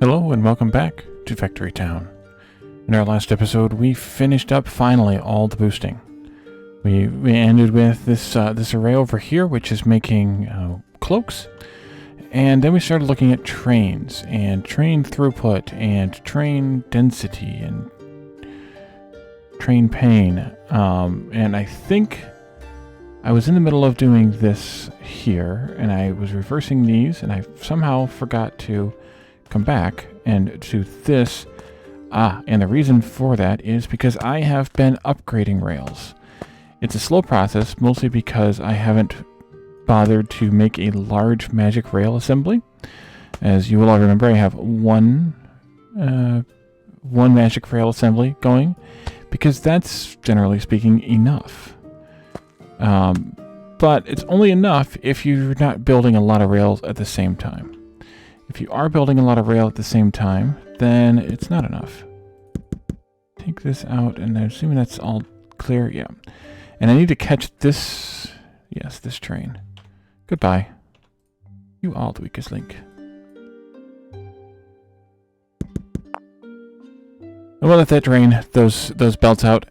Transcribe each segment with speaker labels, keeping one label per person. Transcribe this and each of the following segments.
Speaker 1: Hello and welcome back to Factory Town. In our last episode, we finished up finally all the boosting. We ended with this array over here, which is making cloaks, and then we started looking at trains and train throughput and train density and train pain. And I think I was in the middle of doing this here, and I was reversing these, and I somehow forgot to come back and do this. And the reason for that is because I have been upgrading rails. It's a slow process, mostly because I haven't bothered to make a large magic rail assembly. As you will all remember, I have one magic rail assembly going, because that's, generally speaking, enough. But it's only enough if you're not building a lot of rails at the same time. If you are building a lot of rail at the same time, then it's not enough. Take this out, and I'm assuming that's all clear. Yeah. And I need to catch this. Yes, this train. Goodbye. You are the weakest link. And we'll let that drain those belts out.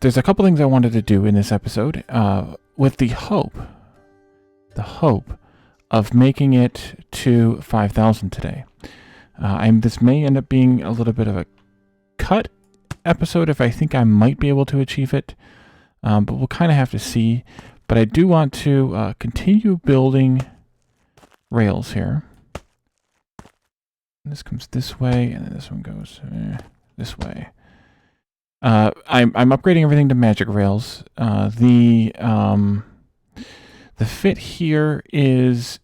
Speaker 1: There's a couple things I wanted to do in this episode, with the hope of making it to 5,000 today. This may end up being a little bit of a cut episode if I think I might be able to achieve it, but we'll kind of have to see. But I do want to continue building rails here. This comes this way, and then this one goes this way. I'm upgrading everything to magic rails. The fit here is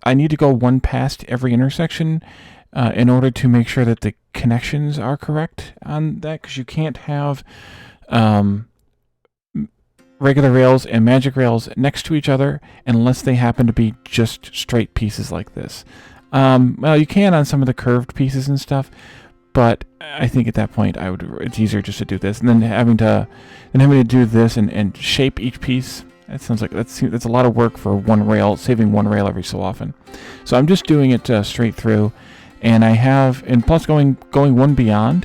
Speaker 1: I need to go one past every intersection in order to make sure that the connections are correct on that, because you can't have regular rails and magic rails next to each other unless they happen to be just straight pieces like this. Well, you can on some of the curved pieces and stuff, but I think at that point it's easier just to do this, and then having to do this and shape each piece. That sounds like that's a lot of work for one rail, saving one rail every so often. So I'm just doing it straight through, and I have, and plus going one beyond,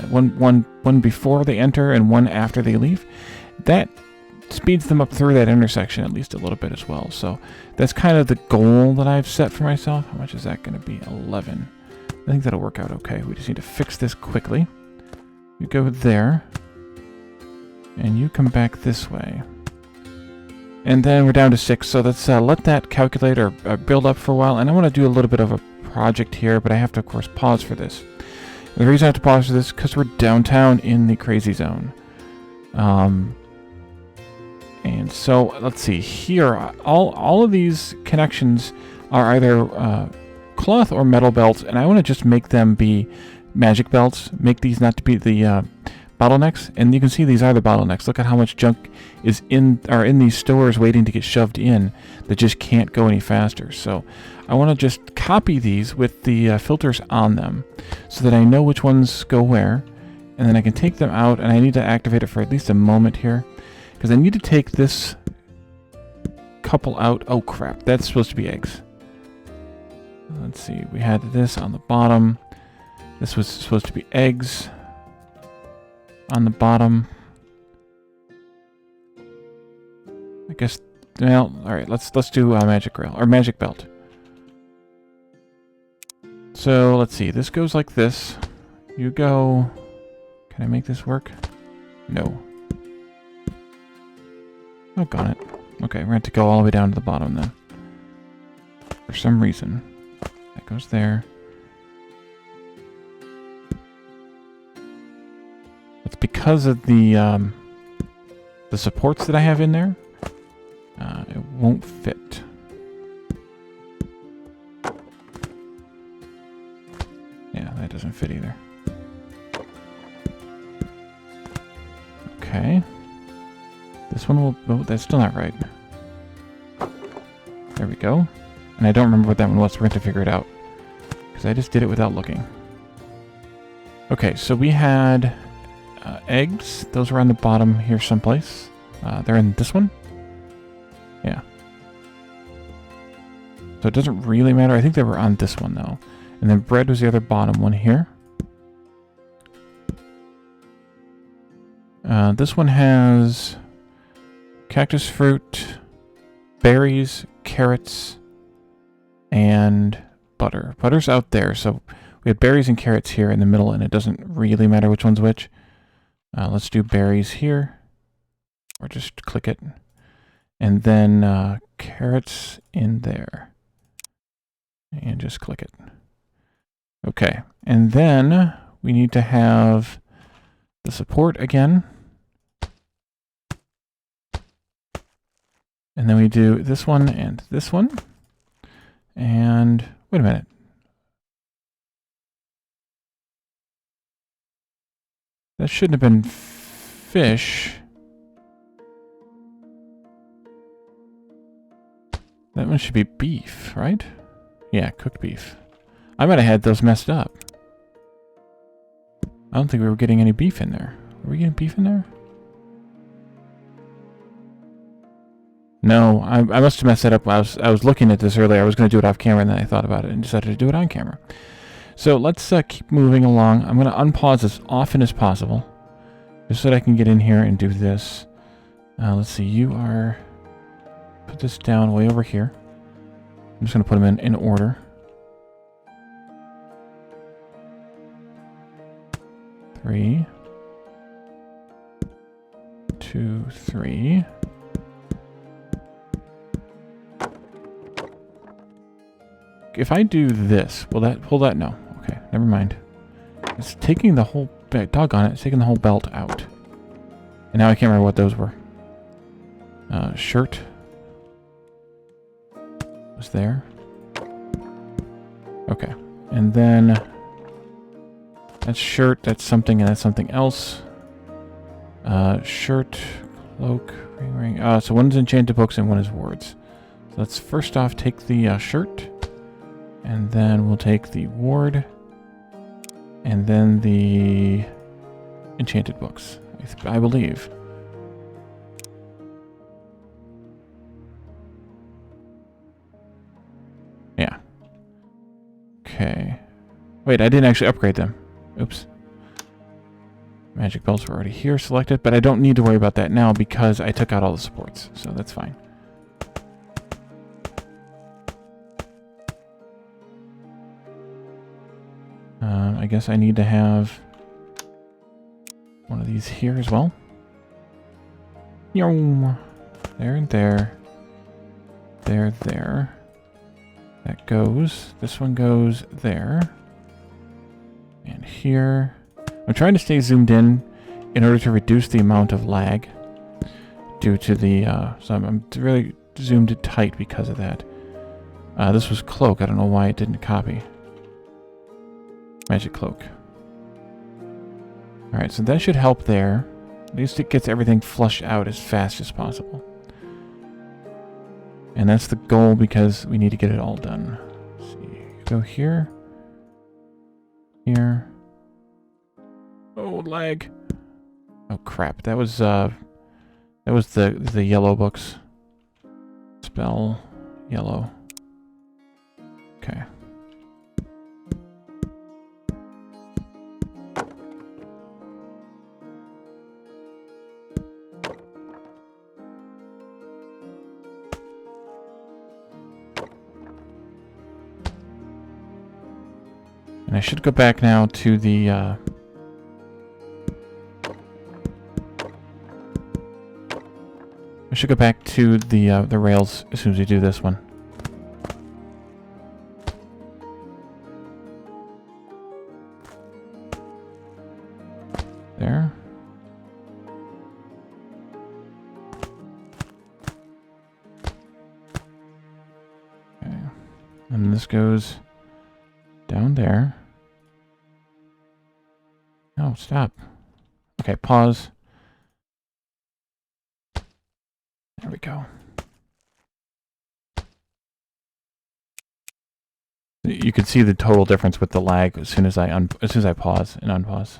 Speaker 1: one before they enter and one after they leave. That speeds them up through that intersection at least a little bit as well. So that's kind of the goal that I've set for myself. How much is that going to be? 11. I think that'll work out okay. We just need to fix this quickly. You go there, and you come back this way. And then we're down to 6, so let's let that calculate or build up for a while. And I want to do a little bit of a project here, but I have to, of course, pause for this. And the reason I have to pause for this is because we're downtown in the crazy zone. And so, let's see, here, all of these connections are either cloth or metal belts, and I want to just make them be magic belts, make these not to be the bottlenecks, and you can see these are the bottlenecks. Look at how much junk is in these stores waiting to get shoved in that just can't go any faster. So I want to just copy these with the filters on them so that I know which ones go where, and then I can take them out, and I need to activate it for at least a moment here because I need to take this couple out. Oh crap, that's supposed to be eggs. Let's see, we had this on the bottom. This was supposed to be eggs on the bottom. I guess, well, alright, let's do magic rail, or magic belt. So, let's see, this goes like this. You go... Can I make this work? No. Oh, got it. Okay, we're going to have to go all the way down to the bottom then. For some reason. That goes there. It's because of the supports that I have in there. It won't fit. Yeah, that doesn't fit either. Okay. This one will... Oh, that's still not right. There we go. And I don't remember what that one was, so we're going to figure it out. Because I just did it without looking. Okay, so we had... eggs. Those are on the bottom here someplace. They're in this one? Yeah. So it doesn't really matter. I think they were on this one, though. And then bread was the other bottom one here. This one has cactus fruit, berries, carrots, and butter. Butter's out there, so we have berries and carrots here in the middle, and it doesn't really matter which one's which. Let's do berries here, or just click it. And then carrots in there. And just click it. Okay, and then we need to have the support again. And then we do this one and this one. And wait a minute. That shouldn't have been fish. That one should be beef, right? Yeah, cooked beef. I might have had those messed up. I don't think we were getting any beef in there. Were we getting beef in there? No, I must have messed that up. I was looking at this earlier. I was going to do it off camera, and then I thought about it and decided to do it on camera. So let's keep moving along. I'm going to unpause as often as possible, just so that I can get in here and do this. Let's see. You are... Put this down way over here. I'm just going to put them in order. Three. 2, 3. If I do this, will that pull that? No. Okay, never mind. It's taking the whole... Doggone it, it's taking the whole belt out. And now I can't remember what those were. Shirt. Was there. Okay. And then... That's shirt, that's something, and that's something else. Shirt, cloak, ring. So one is enchanted books and one is words. So let's first off take the shirt. And then we'll take the ward, and then the enchanted books, I believe. Yeah. Okay. Wait, I didn't actually upgrade them. Oops. Magic belts were already here selected, but I don't need to worry about that now because I took out all the supports, so that's fine. I guess I need to have one of these here as well. There and there. There. That goes. This one goes there. And here. I'm trying to stay zoomed in order to reduce the amount of lag due to the... so I'm really zoomed it tight because of that. This was cloak. I don't know why it didn't copy. Magic cloak. Alright, so that should help there. At least it gets everything flushed out as fast as possible. And that's the goal because we need to get it all done. Let's see. Go here. Here. Oh, lag. Oh crap. That was the yellow books. Spell yellow. Okay. And I should go back now to the I should go back to the rails as soon as we do this one. There. Okay. And this goes down there. No, stop. Okay, pause. There we go. You can see the total difference with the lag as soon as I pause and unpause.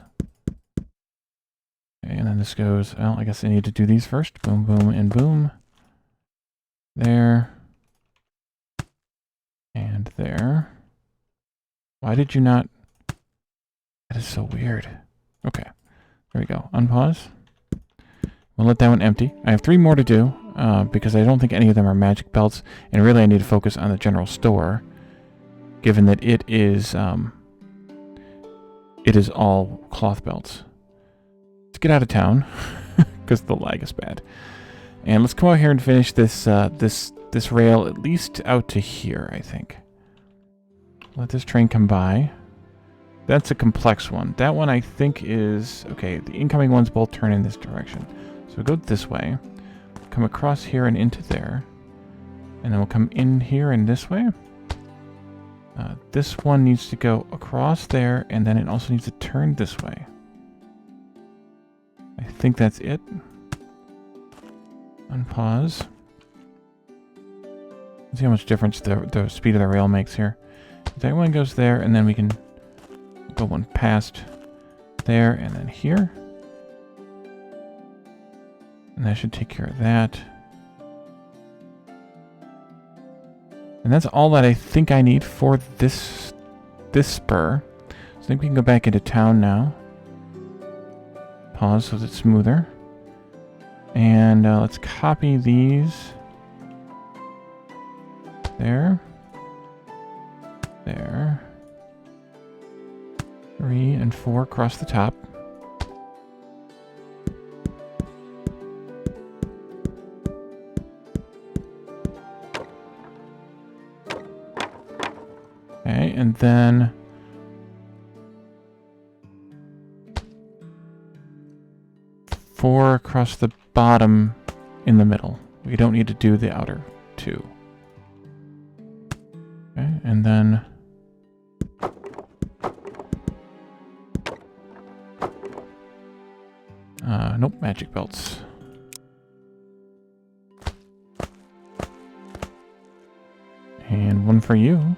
Speaker 1: Okay, and then this goes. Well, I guess I need to do these first. Boom, boom, and boom. There. And there. Why did you not? That is so weird. Okay, there we go. Unpause. We'll let that one empty. I have 3 more to do because I don't think any of them are magic belts, and really I need to focus on the general store, given that it is all cloth belts. Let's get out of town because the lag is bad, and let's come out here and finish this this rail at least out to here. I think. Let this train come by. That's a complex one. That one I think is... Okay, the incoming ones both turn in this direction. So we'll go this way. Come across here and into there. And then we'll come in here and this way. This one needs to go across there, and then it also needs to turn this way. I think that's it. Unpause. See how much difference the speed of the rail makes here. That one goes there, and then we can go one past there and then here. And that should take care of that. And that's all that I think I need for this spur. So I think we can go back into town now. Pause so that it's smoother. And let's copy these. There. There. 3 and 4 across the top. Okay, and then four across the bottom in the middle. We don't need to do the outer 2. Okay, and then nope, magic belts. And one for you.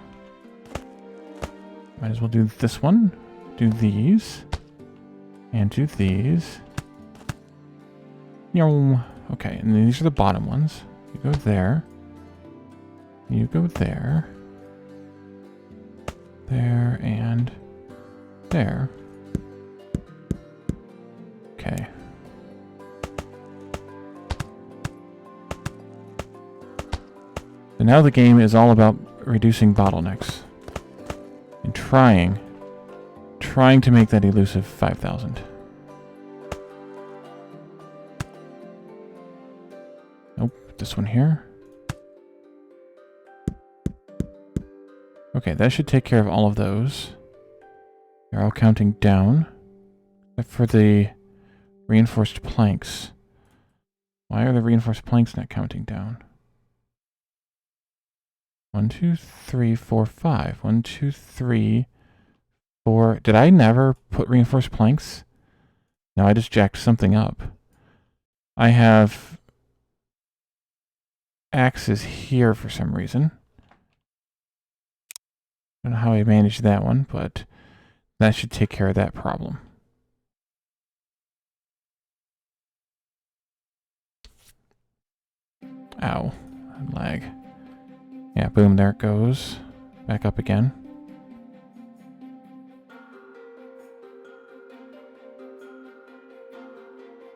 Speaker 1: Might as well do this one. Do these. And do these. Okay, and then these are the bottom ones. You go there. You go there. There and there. Okay. So now the game is all about reducing bottlenecks. And trying to make that elusive 5,000. Nope, this one here. Okay, that should take care of all of those. They're all counting down. Except for the reinforced planks. Why are the reinforced planks not counting down? 1, 2, 3, 4, 5. 1, 2, 3, 4. Did I never put reinforced planks? No, I just jacked something up. I have axes here for some reason. I don't know how I managed that one, but that should take care of that problem. Ow. Lag. Yeah, boom, there it goes. Back up again.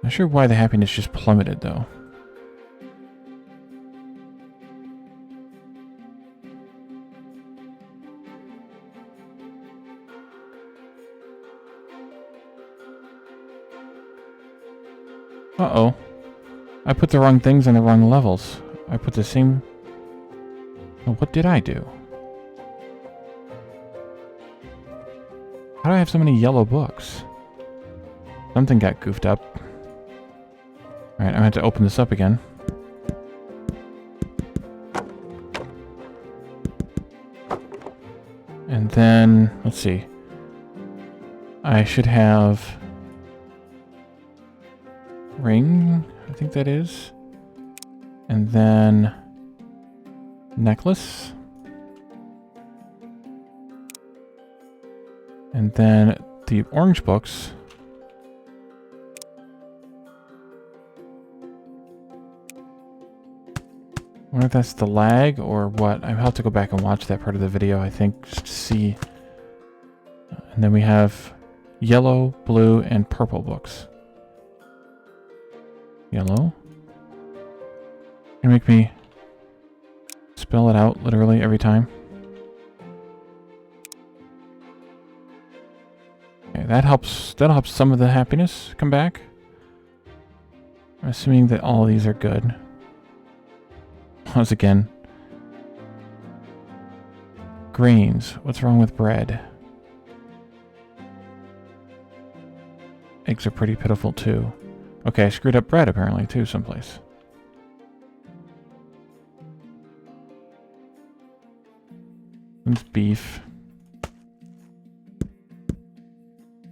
Speaker 1: Not sure why the happiness just plummeted, though. Uh-oh. I put the wrong things on the wrong levels. I put the same... Oh, what did I do? How do I have so many yellow books? Something got goofed up. Alright, I'm going to have to open this up again. And then, let's see. I should have... ring, I think that is. And then... necklace. And then the orange books. I wonder if that's the lag or what. I'll have to go back and watch that part of the video, I think, just to see And then we have yellow, blue, and purple books. Yellow. You make me spell it out literally every time. Okay, that'll help some of the happiness come back. I'm assuming that all these are good. Once again. Grains. What's wrong with bread? Eggs are pretty pitiful too. Okay, I screwed up bread apparently too someplace. It's beef.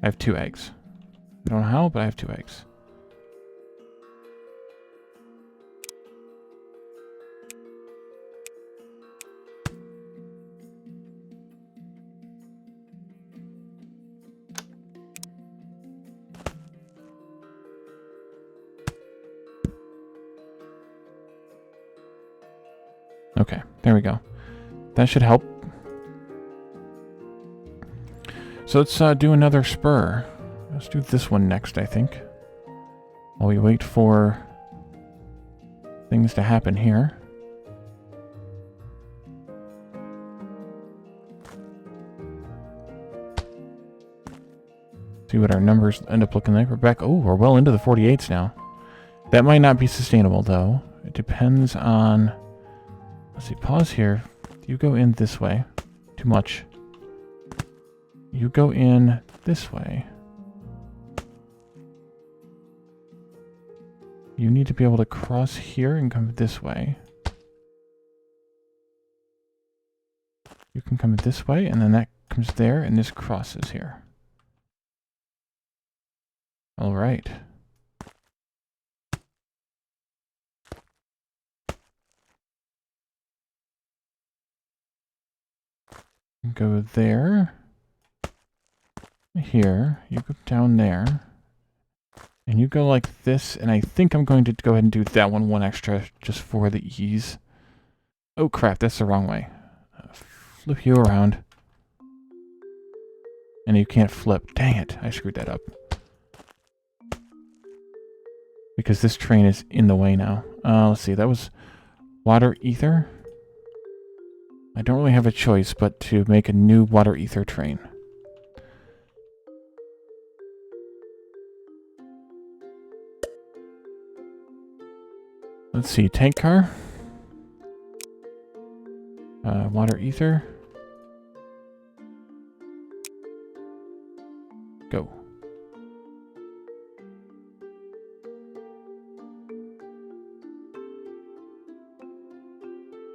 Speaker 1: I have 2 eggs. I don't know how, but I have 2 eggs. Okay, there we go. That should help. So let's do another spur. Let's do this one next, I think. While we wait for things to happen here. See what our numbers end up looking like. We're back. Oh, we're well into the 48s now. That might not be sustainable, though. It depends on... Let's see, pause here. You go in this way. Too much. You go in this way. You need to be able to cross here and come this way. You can come this way, and then that comes there, and this crosses here. All right. Go there. Here. You go down there. And you go like this, and I think I'm going to go ahead and do that one extra just for the ease. Oh crap, that's the wrong way. Flip you around. And you can't flip. Dang it, I screwed that up. Because this train is in the way now. Let's see, that was water ether. I don't really have a choice but to make a new water ether train. Let's see, tank car. Water ether. Go.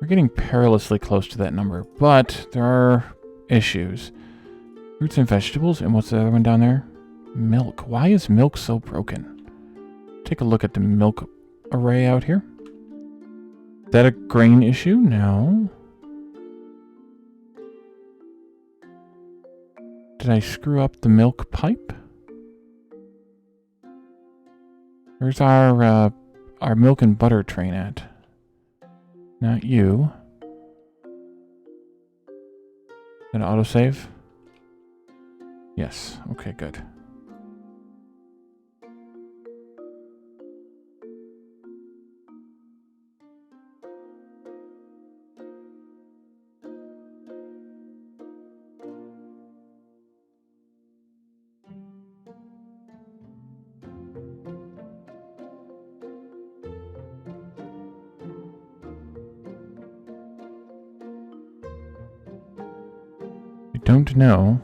Speaker 1: We're getting perilously close to that number, but there are issues. Fruits and vegetables, and what's the other one down there? Milk. Why is milk so broken? Take a look at the milk array out here. Is that a grain issue? No. Did I screw up the milk pipe? Where's our milk and butter train at? Not you. An autosave? Yes. Okay, good. Don't know.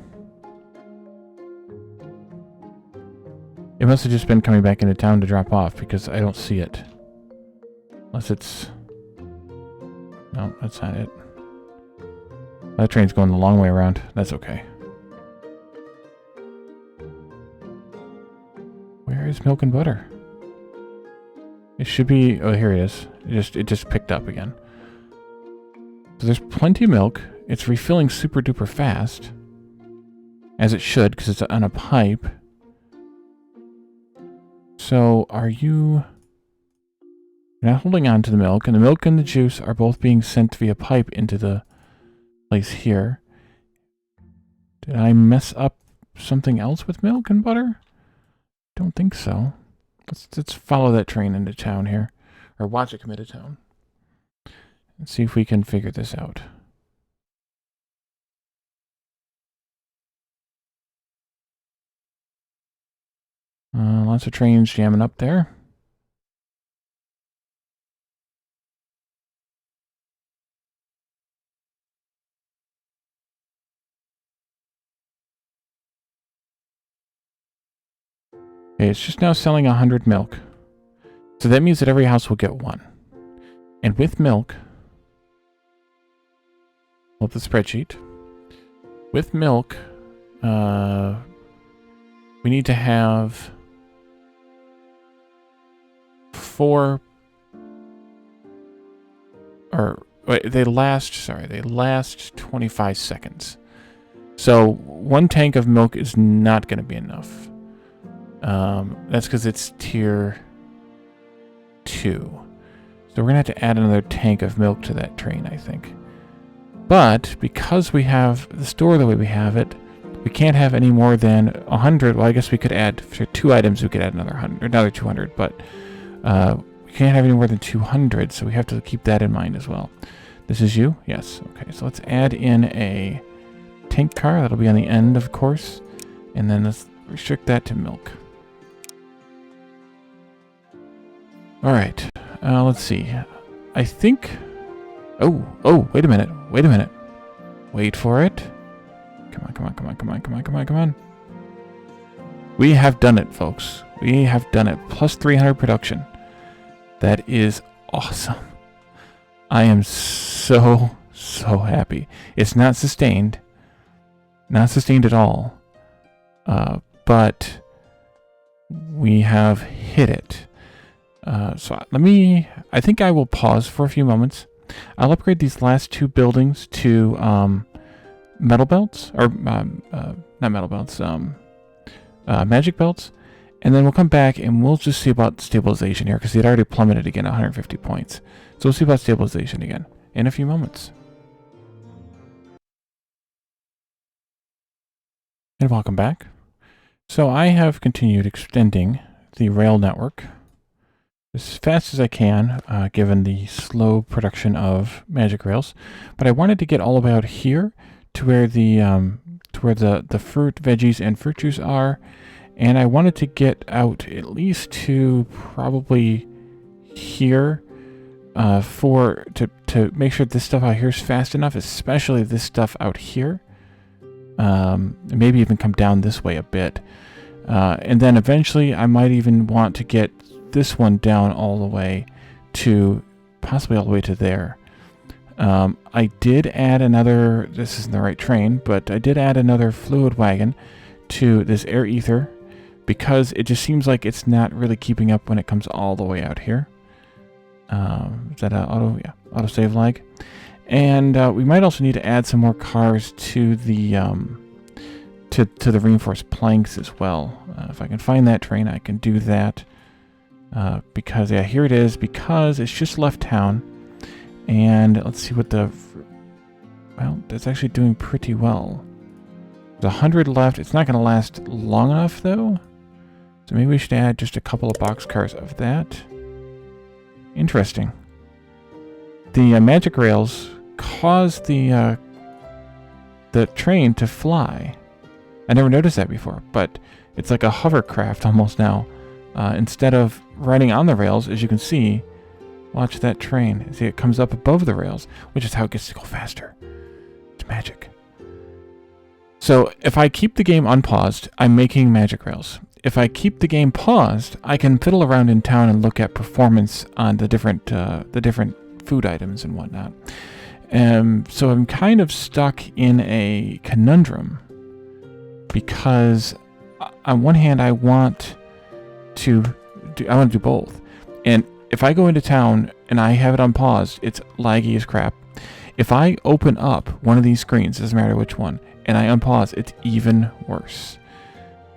Speaker 1: It must have just been coming back into town to drop off because I don't see it. Unless it's... No, that's not it. That train's going the long way around. That's okay. Where is milk and butter? It should be... Oh, here it is. It just picked up again. So there's plenty of milk. It's refilling super duper fast. As it should, because it's on a pipe. So, are you... You're not holding on to the milk, and the milk and the juice are both being sent via pipe into the place here. Did I mess up something else with milk and butter? Don't think so. Let's follow that train into town here. Or watch it come into town. And see if we can figure this out. Lots of trains jamming up there. Okay, it's just now selling 100 milk. So that means that every house will get one. And with milk, pull up the spreadsheet. With milk, we need to have 4, or wait, they last 25 seconds. So 1 tank of milk is not going to be enough. That's because it's tier 2. So we're going to have to add another tank of milk to that train, I think. But because we have the store the way we have it, we can't have any more than 100. Well, I guess we could add, for 2 items, we could add another 200, but we can't have any more than 200, so we have to keep that in mind as well. This is you? Yes. Okay, so let's add in a tank car. That'll be on the end, of course. And then let's restrict that to milk. Alright, let's see. I think... Oh, wait a minute. Wait for it. Come on. We have done it, folks. We have done it. Plus 300 production. That is awesome. I am so happy. It's not sustained. Not sustained at all. But we have hit it. So I think I will pause for a few moments. I'll upgrade these last 2 buildings to metal belts, or not metal belts, magic belts, and then we'll come back and we'll just see about stabilization here, because it already plummeted again at 150 points. So we'll see about stabilization again in a few moments. And welcome back. So I have continued extending the rail network as fast as I can, given the slow production of magic rails. But I wanted to get all the way out here to where the fruit, veggies, and fruit juice are, and I wanted to get out at least to probably here to make sure this stuff out here is fast enough, especially this stuff out here. Maybe even come down this way a bit, and then eventually I might even want to get this one down all the way to possibly all the way to there. I did add another, this isn't the right train, but I did add another fluid wagon to this air ether because it just seems like it's not really keeping up when it comes all the way out here. Is that auto? Yeah, auto save lag. And we might also need to add some more cars to the to the reinforced planks as well. If I can find that train, I can do that. Because, yeah, here it is, because it's just left town. And let's see what well, that's actually doing pretty well. There's 100 left. It's not going to last long enough, though. So maybe we should add just a couple of boxcars of that. Interesting. The magic rails cause the train to fly. I never noticed that before, but it's like a hovercraft almost now. Instead of riding on the rails, as you can see, watch that train. See, it comes up above the rails, which is how it gets to go faster. It's magic. So if I keep the game unpaused, I'm making magic rails. If I keep the game paused, I can fiddle around in town and look at performance on the different food items and whatnot. So I'm kind of stuck in a conundrum because on one hand I want to do both. And if I go into town and I have it unpaused, it's laggy as crap. If I open up one of these screens, doesn't matter which one, and I unpause, it's even worse.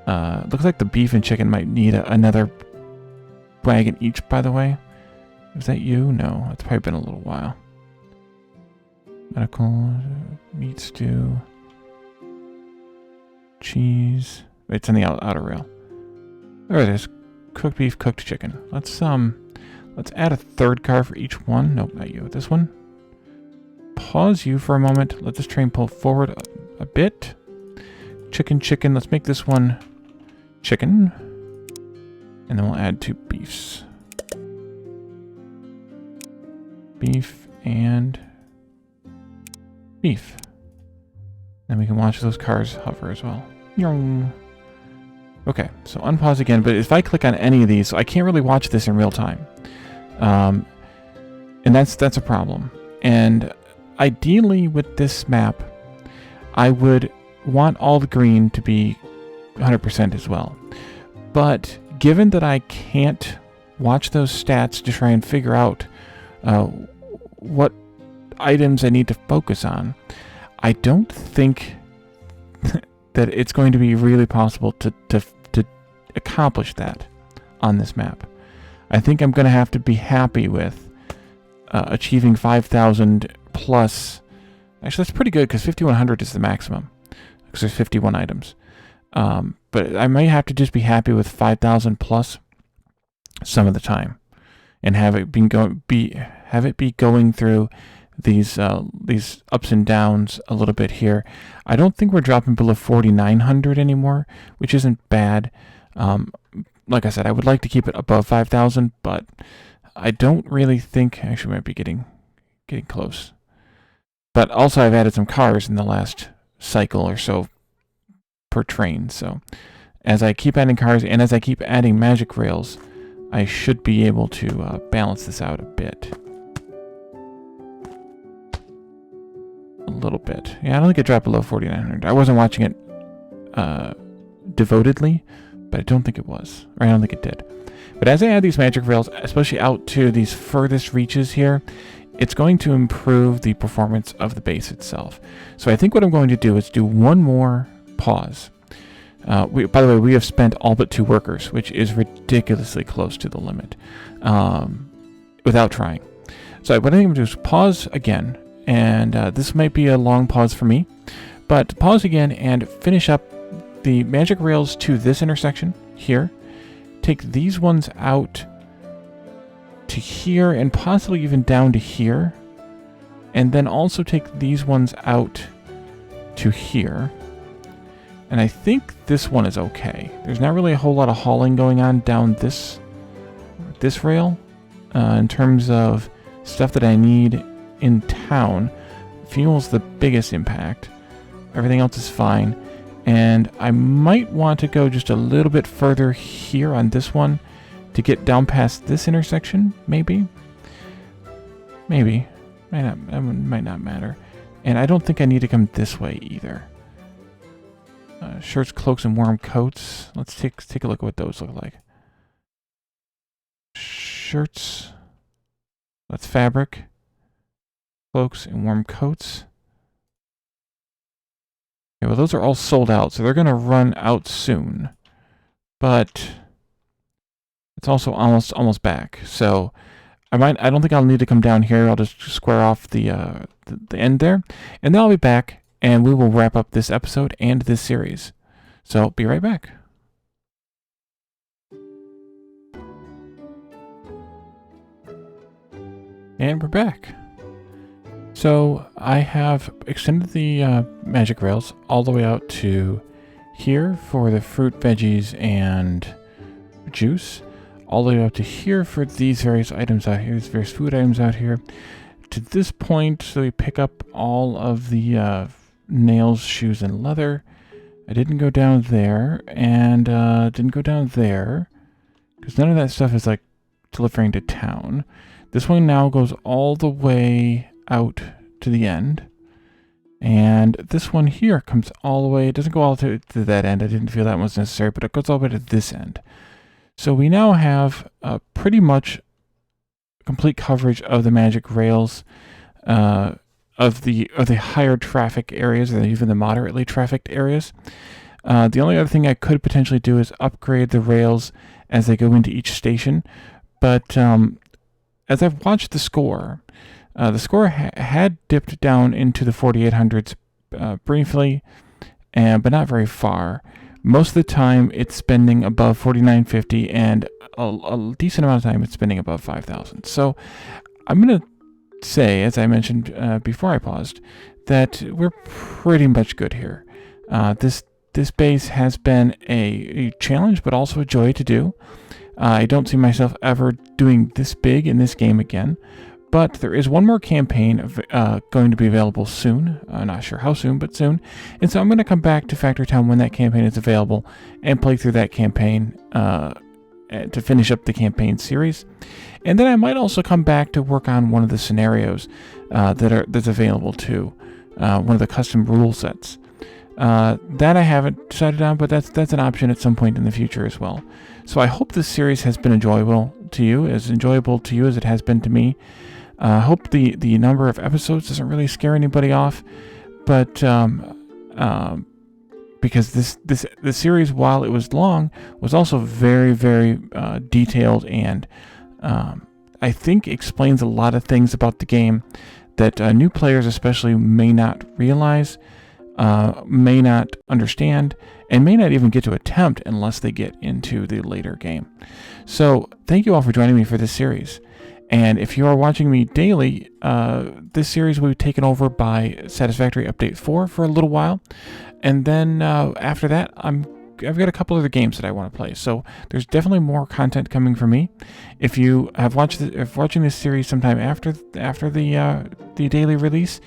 Speaker 1: Looks like the beef and chicken might need another wagon each, by the way. Is that you? No, it's probably been a little while. Medical, meat stew. cheese. It's on the outer rail. There it is. Cooked beef, cooked chicken. Let's add a third car for each one. Nope, not you. This one. Pause you for a moment. Let this train pull forward a bit. Chicken, chicken. Let's make this one chicken. And then we'll add 2 beefs. Beef and beef. Then we can watch those cars hover as well. Okay, so unpause again, but if I click on any of these, I can't really watch this in real time. And that's a problem. And ideally with this map, I would want all the green to be 100% as well. But given that I can't watch those stats to try and figure out what items I need to focus on, I don't think that it's going to be really possible to accomplish that on this map. I think I'm going to have to be happy with achieving 5,000 plus. Actually, that's pretty good because 5,100 is the maximum because there's 51 items. But I may have to just be happy with 5,000 plus some of the time, and have it be going through these ups and downs a little bit here. I don't think we're dropping below 4,900 anymore, which isn't bad. Like I said, I would like to keep it above 5,000, but I don't really think. Actually, we might be getting close. But also, I've added some cars in the last cycle or so per train. So as I keep adding cars and as I keep adding magic rails, I should be able to balance this out a bit. A little bit. Yeah, I don't think it dropped below 4,900. I wasn't watching it devotedly, but I don't think it was. Or I don't think it did. But as I add these magic rails, especially out to these furthest reaches here, it's going to improve the performance of the base itself. So I think what I'm going to do is do one more pause. By the way, we have spent all but 2 workers, which is ridiculously close to the limit, without trying. So what I'm going to do is pause again, and this might be a long pause for me, but pause again and finish up the magic rails to this intersection here. Take these ones out to here and possibly even down to here, and then also take these ones out to here. And I think this one is okay. There's not really a whole lot of hauling going on down this rail in terms of stuff that I need in town. Fuel's the biggest impact. Everything else is fine. And I might want to go just a little bit further here on this one to get down past this intersection, maybe. Maybe. Might not matter. And I don't think I need to come this way either. Shirts, cloaks, and warm coats. Let's take a look at what those look like. Shirts. That's fabric. Cloaks and warm coats. Okay, well, those are all sold out, so they're going to run out soon. But it's also almost back. So I don't think I'll need to come down here. I'll just square off the end there, and then I'll be back. And we will wrap up this episode and this series. So, be right back. And we're back. So, I have extended the magic rails all the way out to here for the fruit, veggies, and juice. All the way up to here for these various items out here, these various food items out here. To this point, so we pick up all of the nails, shoes, and leather. I didn't go down there, and didn't go down there, because none of that stuff is like delivering to town. This one now goes all the way out to the end, and this one here comes all the way. It doesn't go all to that end. I didn't feel that was necessary, but it goes all the way to this end. So we now have pretty much complete coverage of the magic rails, of the higher traffic areas, or even the moderately trafficked areas. The only other thing I could potentially do is upgrade the rails as they go into each station. But as I've watched the score had dipped down into the 4,800s briefly, but not very far. Most of the time, it's spending above $49.50, and a decent amount of time, it's spending above $5,000. So I'm going to say, as I mentioned before I paused, that we're pretty much good here. This base has been a challenge, but also a joy to do. I don't see myself ever doing this big in this game again. But there is one more campaign going to be available soon. Not sure how soon, but soon. And so I'm going to come back to Factory Town when that campaign is available and play through that campaign to finish up the campaign series. And then I might also come back to work on one of the scenarios that's available too. One of the custom rule sets. That I haven't decided on, but that's an option at some point in the future as well. So I hope this series has been enjoyable to you as it has been to me. I hope the number of episodes doesn't really scare anybody off, but because this series, while it was long, was also very, very detailed, and I think explains a lot of things about the game that new players especially may not realize, may not understand, and may not even get to attempt unless they get into the later game. So thank you all for joining me for this series. And if you are watching me daily, this series will be taken over by Satisfactory Update 4 for a little while. And then after that, I've got a couple other games that I want to play. So there's definitely more content coming from me. If you have watching this series sometime after the daily release,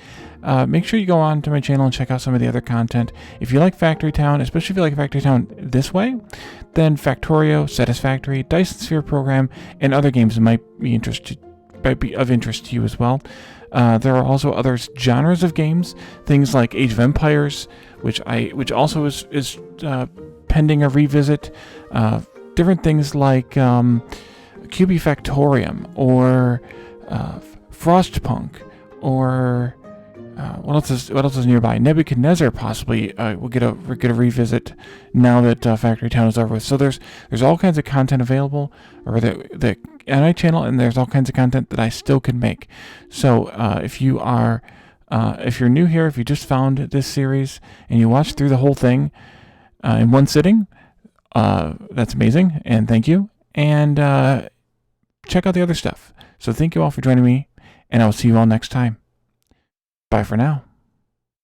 Speaker 1: make sure you go on to my channel and check out some of the other content. If you like Factory Town, especially if you like Factory Town this way, then Factorio, Satisfactory, Dyson Sphere Program, and other games might be of interest to you as well. There are also other genres of games, things like Age of Empires, which also is pending a revisit. Different things like QB Factorium or Frostpunk or what else is nearby? Nebuchadnezzar possibly will get a revisit now that Factory Town is over with. So there's all kinds of content available on my channel, and there's all kinds of content that I still can make. So if you're new here, if you just found this series and you watched through the whole thing in one sitting, that's amazing, and thank you. And check out the other stuff. So thank you all for joining me, and I will see you all next time. Bye for now.